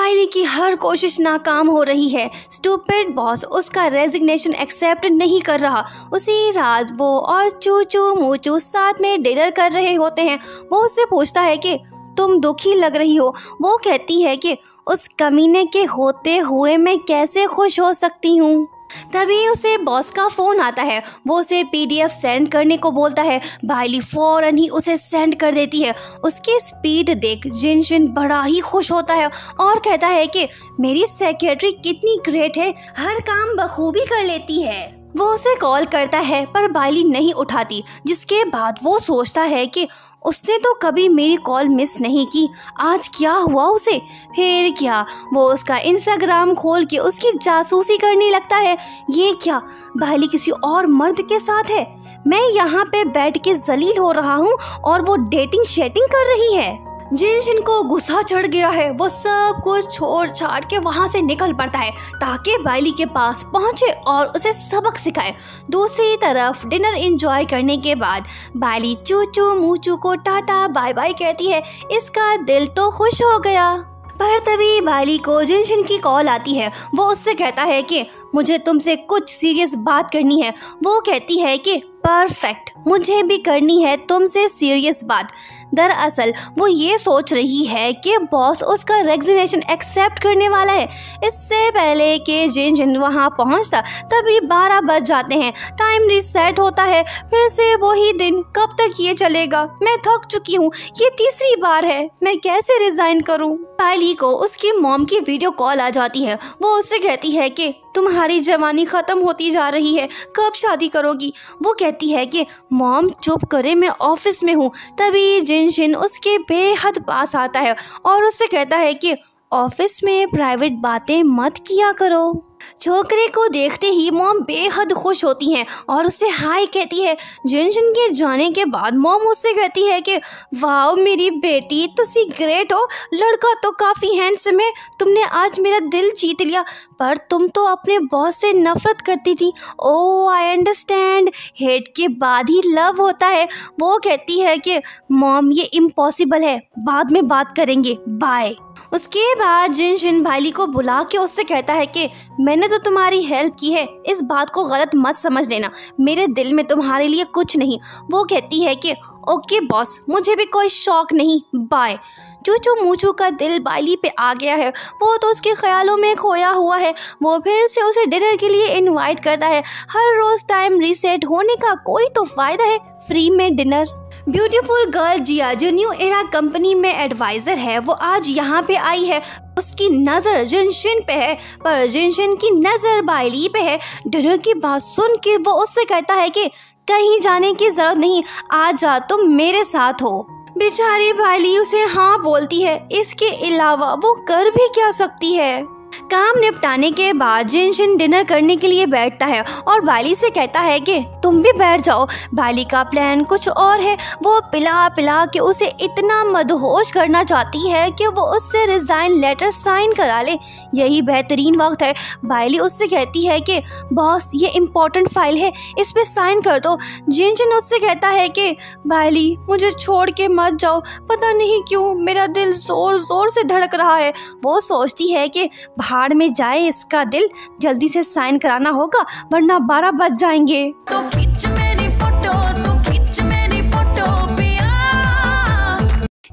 बाइली की हर कोशिश नाकाम हो रही है। स्टूपिड बॉस उसका रेजिग्नेशन एक्सेप्ट नहीं कर रहा। उसी रात वो और चूचू मूचू साथ में डिनर कर रहे होते हैं। वो उससे पूछता है कि तुम दुखी लग रही हो। वो कहती है कि उस कमीने के होते हुए मैं कैसे खुश हो सकती हूँ। तभी उसे बॉस का फोन आता है। वो उसे PDF सेंड करने को बोलता है। बाइली फौरन ही उसे सेंड कर देती है। उसकी स्पीड देख जिनशिन बड़ा ही खुश होता है और कहता है कि मेरी सेक्रेटरी कितनी ग्रेट है, हर काम बखूबी कर लेती है। वो उसे कॉल करता है पर बाइली नहीं उठाती, जिसके बाद वो सोचता है कि उसने तो कभी मेरी कॉल मिस नहीं की, आज क्या हुआ उसे। फिर क्या, वो उसका इंस्टाग्राम खोल के उसकी जासूसी करने लगता है। ये क्या, बाइली किसी और मर्द के साथ है। मैं यहाँ पे बैठ के जलील हो रहा हूँ और वो डेटिंग शेटिंग कर रही है। जिनशिन को गुस्सा चढ़ गया है। वो सब कुछ छोड़ छाड़ के वहाँ से निकल पड़ता है ताकि बाइली के पास पहुँचे और उसे सबक सिखाए। दूसरी तरफ डिनर एंजॉय करने के बाद बाइली चूचू मूचू को टाटा बाय बाय कहती है। इसका दिल तो खुश हो गया। पर तभी बाइली को जिनशिन की कॉल आती है। वो उससे कहता है कि मुझे तुमसे कुछ सीरियस बात करनी है। वो कहती है कि परफेक्ट, मुझे भी करनी है तुमसे सीरियस बात। दरअसल वो ये सोच रही है कि बॉस उसका रेजिग्नेशन एक्सेप्ट करने वाला है। इससे पहले कि जिनशिन वहाँ पहुँचता तभी 12 बज जाते हैं। टाइम रीसेट होता है। फिर से वही दिन। कब तक ये चलेगा? मैं थक चुकी हूँ, ये तीसरी बार है। मैं कैसे रिजाइन करूँ? बाइली को उसकी मॉम की वीडियो कॉल आ जाती है। वो उससे कहती है कि तुम्हारी जवानी खत्म होती जा रही है, कब शादी करोगी? वो कहती है कि मॉम चुप करे, मैं ऑफिस में हूँ। तभी जिनशिन उसके बेहद पास आता है और उससे कहता है कि ऑफिस में प्राइवेट बातें मत किया करो। छोकरे को देखते ही मॉम बेहद खुश होती हैं और उससे हाय कहती है। जिनशिन के जाने के बाद मॉम उससे कहती है कि वाओ मेरी बेटी, तुसी ग्रेट हो, लड़का तो काफ़ी हैंडसम है, तुमने आज मेरा दिल जीत लिया। पर तुम तो अपने बॉस से नफरत करती थी। ओह आई अंडरस्टैंड, हेट के बाद ही लव होता है। वो कहती है कि मॉम ये इम्पॉसिबल है, बाद में बात करेंगे, बाय। उसके बाद जिनशिन बाइली को बुला के उससे कहता है कि मैंने तो तुम्हारी हेल्प की है, इस बात को गलत मत समझ लेना, मेरे दिल में तुम्हारे लिए कुछ नहीं। वो कहती है कि ओके बॉस, मुझे भी कोई शौक नहीं, बाय। चूचू मूचू का दिल बाइली पे आ गया है। वो तो उसके ख्यालों में खोया हुआ है। वो फिर से उसे डिनर के लिए इनवाइट करता है। हर रोज टाइम रीसेट होने का कोई तो फायदा है, फ्री में डिनर। ब्यूटीफुल गर्ल जिया जो न्यू एरा कंपनी में एडवाइजर है, वो आज यहाँ पे आई है। उसकी नज़र जिनशिन पे है पर जिनशिन की नज़र बाइली पे है। डिनर की बात सुन के वो उससे कहता है कि कहीं जाने की जरूरत नहीं, आज जा तुम मेरे साथ हो। बेचारी बाइली उसे हाँ बोलती है। इसके अलावा वो कर भी क्या सकती है। काम निपटाने के बाद जिनशिन डिनर करने के लिए बैठता है और बाइली से कहता है कि तुम भी बैठ जाओ। बाइली का प्लान कुछ और है। वो पिला पिला के उसे इतना मदहोश करना चाहती है कि वो उससे रिजाइन लेटर साइन करा ले। यही बेहतरीन वक्त है। बाइली उससे कहती है कि बॉस ये इम्पोर्टेंट फाइल है, इस पे साइन कर दो। जिनशिन उससे कहता है कि बाइली मुझे छोड़ के मत जाओ, पता नहीं क्यों मेरा दिल जोर जोर से धड़क रहा है। वो सोचती है कि भाड़ में जाए इसका दिल, जल्दी से साइन कराना होगा वरना 12 बज जाएंगे। तो खींच मेरी फोटो, तो खींच मेरी फोटो पिया।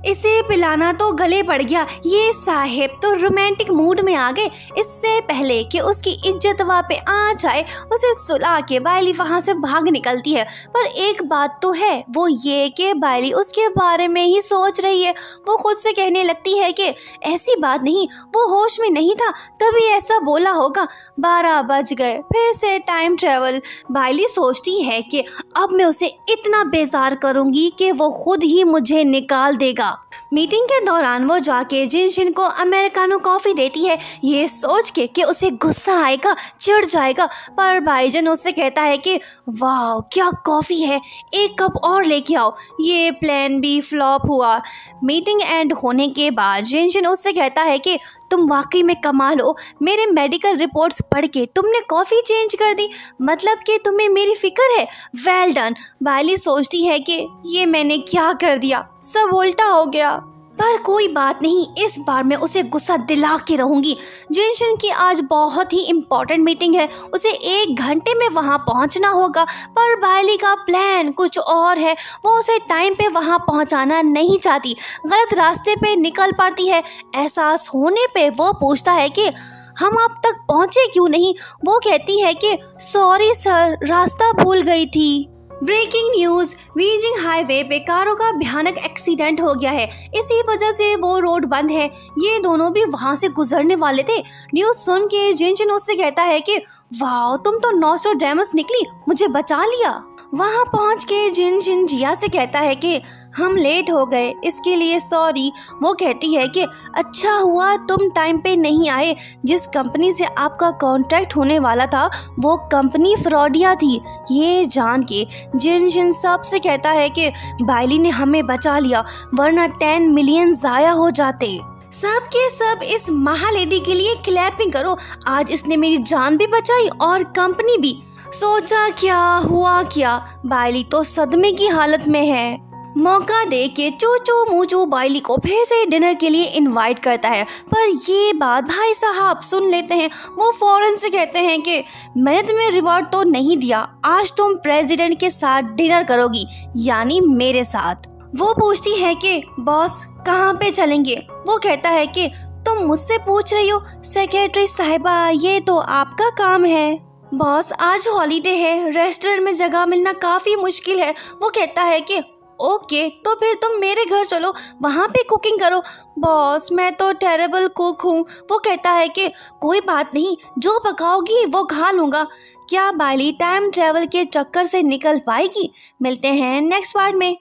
इसे पिलाना तो गले पड़ गया। ये साहिब तो रोमांटिक मूड में आ गए। इससे पहले कि उसकी इज्जत वहाँ पे आ जाए, उसे सुला के बाइली वहाँ से भाग निकलती है। पर एक बात तो है, वो ये कि बाइली उसके बारे में ही सोच रही है। वो खुद से कहने लगती है कि ऐसी बात नहीं, वो होश में नहीं था तभी ऐसा बोला होगा। 12 बज गए। फिर से टाइम ट्रेवल। बाइली सोचती है कि अब मैं उसे इतना बेजार करूंगी कि वो खुद ही मुझे निकाल देगा। मीटिंग के दौरान वो जाके जिनशिन को अमेरिकानो कॉफी देती है, ये सोच के कि उसे गुस्सा आएगा, चिढ़ जाएगा। पर भाईजान उससे कहता है कि वाह क्या कॉफी है, एक कप और लेके आओ। ये प्लान भी फ्लॉप हुआ। मीटिंग एंड होने के बाद जिनशिन उससे कहता है कि तुम वाकई में कमाल हो, मेरे मेडिकल रिपोर्ट्स पढ़ के तुमने कॉफ़ी चेंज कर दी, मतलब कि तुम्हें मेरी फिक्र है। Well done. बाइली सोचती है कि ये मैंने क्या कर दिया, सब उल्टा हो गया। पर कोई बात नहीं, इस बार मैं उसे गुस्सा दिला के रहूंगी। जिनशन की आज बहुत ही इम्पोर्टेंट मीटिंग है, उसे 1 घंटे में वहां पहुंचना होगा, पर बाइली का प्लान कुछ और है। वो उसे टाइम पे वहां पहुंचाना नहीं चाहती, गलत रास्ते पे निकल पड़ती है। एहसास होने पे वो पूछता है कि हम अब तक पहुंचे क्यों नहीं। वो कहती है कि सॉरी सर, रास्ता भूल गई थी। ब्रेकिंग न्यूज, बीजिंग हाईवे पे कारों का भयानक एक्सीडेंट हो गया है, इसी वजह से वो रोड बंद है। ये दोनों भी वहां से गुजरने वाले थे। न्यूज सुन के जिनशन उससे कहता है कि वाह, तुम तो नॉस्ट्राडेमस निकली, मुझे बचा लिया। वहां पहुंच के जिनशन जिया से कहता है कि हम लेट हो गए, इसके लिए सॉरी। वो कहती है कि अच्छा हुआ तुम टाइम पे नहीं आए, जिस कंपनी से आपका कॉन्ट्रैक्ट होने वाला था वो कंपनी फ्रॉडिया थी। ये जान के जिनशन सबसे कहता है कि बाइली ने हमें बचा लिया, वरना 10 मिलियन जाया हो जाते। सब के सब इस महालेडी के लिए क्लैपिंग करो, आज इसने मेरी जान भी बचाई और कंपनी भी। सोचा क्या हुआ क्या, बाइली तो सदमे की हालत में है। मौका दे के चूचू मूचू बाइली को फिर से डिनर के लिए इनवाइट करता है, पर ये बात भाई साहब सुन लेते हैं। वो फौरन से कहते हैं कि मैंने तुम्हें रिवॉर्ड तो नहीं दिया, आज तुम प्रेसिडेंट के साथ डिनर करोगी, यानी मेरे साथ। वो पूछती है कि बॉस कहाँ पे चलेंगे। वो कहता है कि तुम मुझसे पूछ रही हो सेक्रेटरी साहिबा, ये तो आपका काम है। बॉस आज हॉलीडे है, रेस्टोरेंट में जगह मिलना काफी मुश्किल है। वो कहता है कि ओके, तो फिर तुम मेरे घर चलो, वहाँ पे कुकिंग करो। बॉस मैं तो टेरेबल कुक हूँ। वो कहता है कि कोई बात नहीं, जो पकाओगी वो खा लूँगा। क्या बाइली टाइम ट्रेवल के चक्कर से निकल पाएगी? मिलते हैं नेक्स्ट पार्ट में।